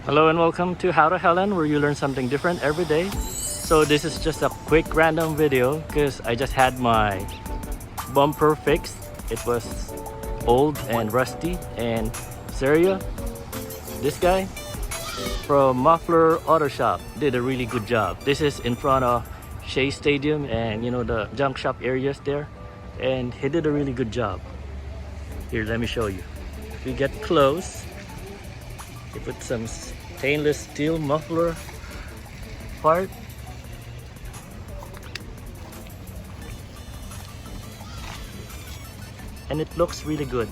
Hello and welcome to How to Helen, where you learn something different every day. So this is just a quick random video because I just had my bumper fixed. It was old and rusty, and Sergio, this guy from Muffler Auto Shop, did a really good job. This is in front of Shea Stadium and the junk shop areas there, and he did a really good job. Here, let me show you. If you get close, you put some stainless steel muffler part. And it looks really good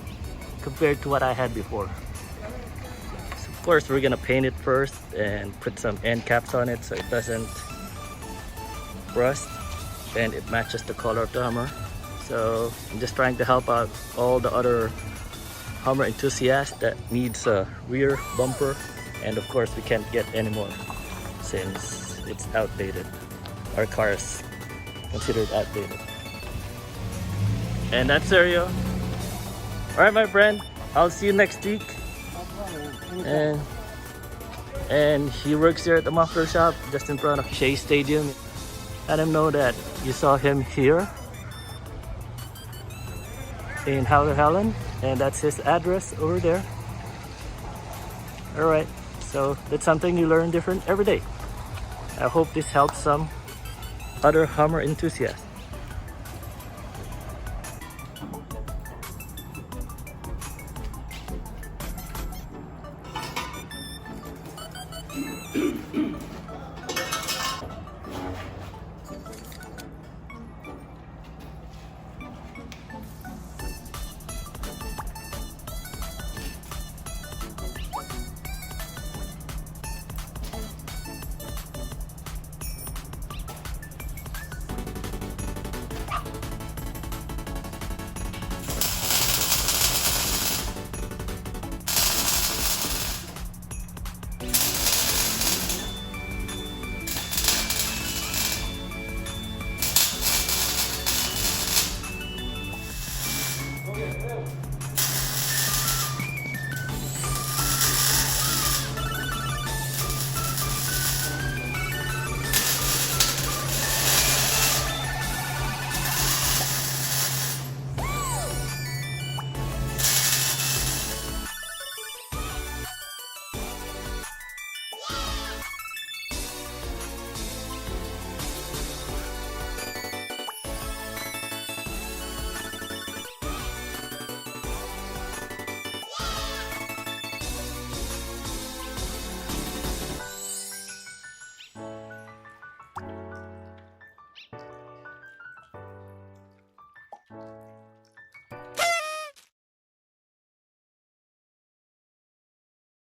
compared to what I had before. So of course, we're gonna paint it first and put some end caps on it so it doesn't rust and it matches the color of the Hummer. So I'm just trying to help out all the other Hummer enthusiasts that needs a rear bumper, and of course we can't get any more since it's outdated. Our car is considered outdated. And that's Sergio. Alright my friend, I'll see you next week. And he works here at the Muffler shop just in front of Shea Stadium. Let him know that you saw him here in How to Helen, and that's his address over there. Alright, so that's something you learn different every day. I hope this helps some other Hummer enthusiasts.